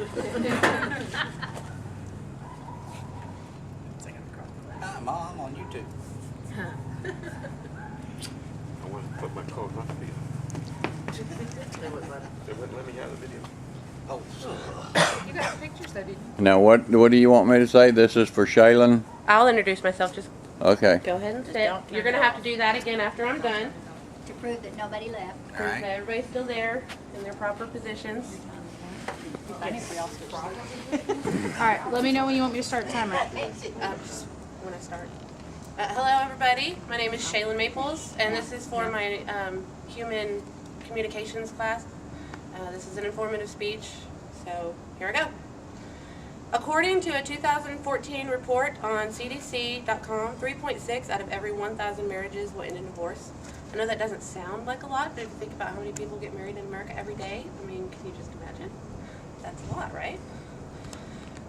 Hi, Mom, on YouTube. I wanted to put my code on the video. They wouldn't let me have the video. Oh, You got pictures though, didn't you? Now, what do you want me to say? This is for Shaylin? I'll introduce myself. Just Okay. go ahead and sit. You're going to have to do that again after I'm done. To prove that nobody left. all Prove that right. everybody's still there in their proper positions. Alright, let me know when you want me to start the timer. Just when I start. Hello, everybody. My name is Shaylin Maples, and this is for my human communications class. This is an informative speech, so here I go. According to a 2014 report on CDC.com, 3.6 out of every 1,000 marriages will end in divorce. I know that doesn't sound like a lot, but if you think about how many people get married in America every day, I mean, can you just imagine? That's a lot, right?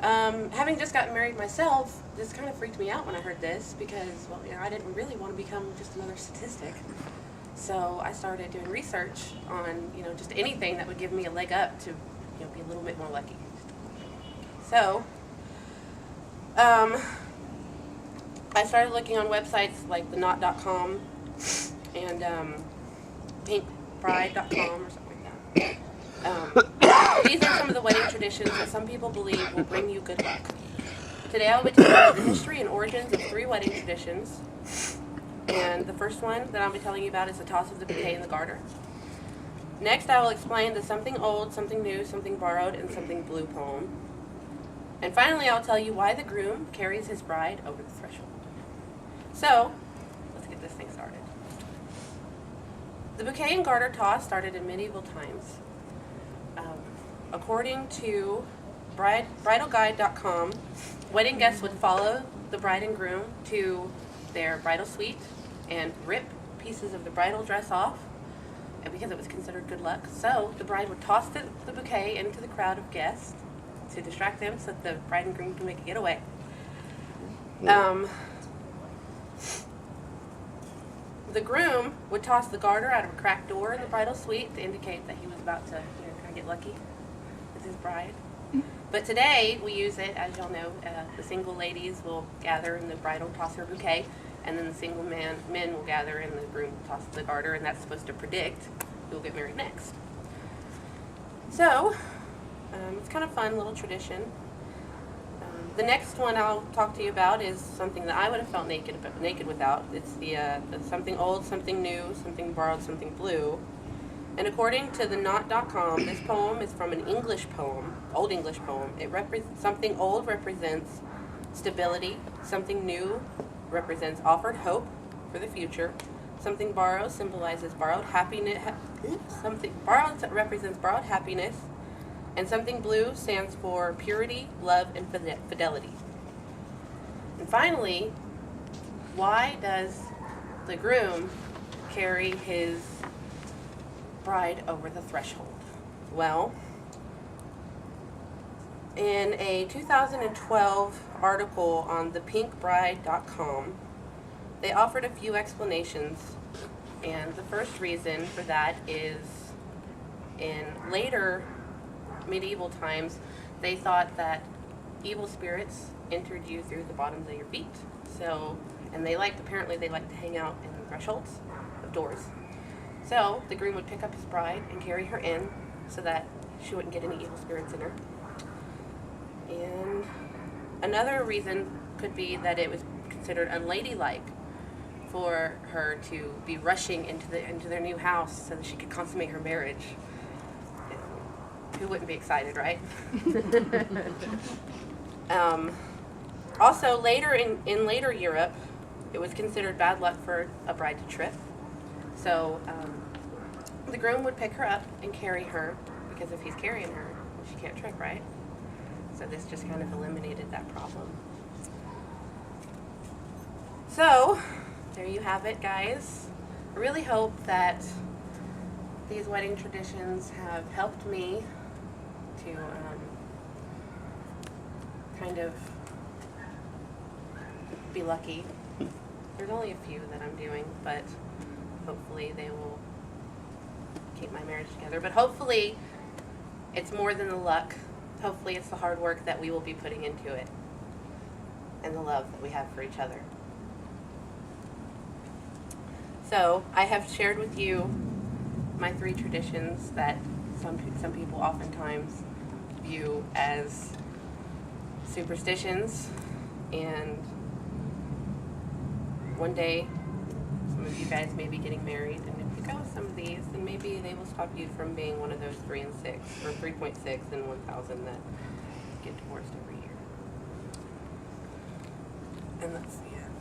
Having just gotten married myself, this kind of freaked me out when I heard this because, well, you know, I didn't really want to become just another statistic. So I started doing research on, you know, just anything that would give me a leg up to, you know, be a little bit more lucky. So, I started looking on websites like theknot.com and pinkbride.com or something like that. These are some of the wedding traditions that some people believe will bring you good luck. Today I will be telling you the history and origins of 3 wedding traditions. And the first one that I'll be telling you about is the toss of the bouquet in the garter. Next I will explain the something old, something new, something borrowed, and something blue poem. And finally I'll tell you why the groom carries his bride over the threshold. So, let's get this thing started. The bouquet and garter toss started in medieval times. According to bridalguide.com, wedding guests would follow the bride and groom to their bridal suite and rip pieces of the bridal dress off, and because it was considered good luck. So the bride would toss the bouquet into the crowd of guests to distract them so that the bride and groom can make a getaway. The groom would toss the garter out of a cracked door in the bridal suite to indicate that he was about to, you know, kind of get lucky with his bride. But today we use it, as y'all know, the single ladies will gather and the bride will toss her bouquet, and then the single men will gather and the groom will toss the garter, and that's supposed to predict who will get married next. So, it's kind of fun little tradition. The next one I'll talk to you about is something that I would have felt naked without. It's the something old, something new, something borrowed, something blue. And according to theknot.com, this poem is from an English poem, Old English poem. Something old represents stability. Something new represents offered hope for the future. Something borrowed symbolizes borrowed happiness. Something borrowed represents borrowed happiness. And something blue stands for purity, love, and fidelity. And finally, why does the groom carry his bride over the threshold? Well, in a 2012 article on thepinkbride.com, they offered a few explanations, and the first reason for that is in later medieval times, they thought that evil spirits entered you through the bottoms of your feet. So, and apparently they liked to hang out in the thresholds of doors. So the groom would pick up his bride and carry her in so that she wouldn't get any evil spirits in her. And another reason could be that it was considered unladylike for her to be rushing into their new house so that she could consummate her marriage. Who wouldn't be excited, right? Also, later in later Europe, it was considered bad luck for a bride to trip. So the groom would pick her up and carry her, because if he's carrying her, she can't trip, right? So this just kind of eliminated that problem. So there you have it, guys. I really hope that these wedding traditions have helped me to kind of be lucky. There's only a few that I'm doing, but hopefully they will keep my marriage together. But hopefully it's more than the luck. hopefully it's the hard work that we will be putting into it and the love that we have for each other. So I have shared with you my 3 traditions that some people oftentimes view as superstitions, and one day some of you guys may be getting married, and if you go with some of these, then maybe they will stop you from being one of those 3 and 6 or 3.6 and 1,000 that get divorced every year. And that's the end.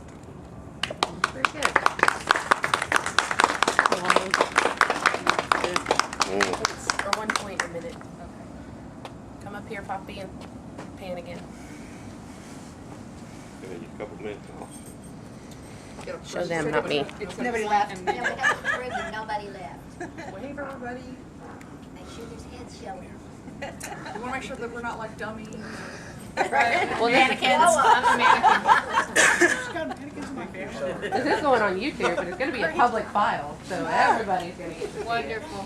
Very good. Or 1 point a minute. Okay. Come up here, Poppy, and pan again. Give you a couple minutes off. Show them, not me. Nobody left. No, we have to prove that nobody left. Wave, everybody. Make sure there's heads showing. We want to make sure that we're not like dummies. Right. Well, Mannequins. I'm a mannequin. She's got mannequins in my family. this is going on YouTube, but it's going to be a public file, so everybody's going to get to see it. Wonderful.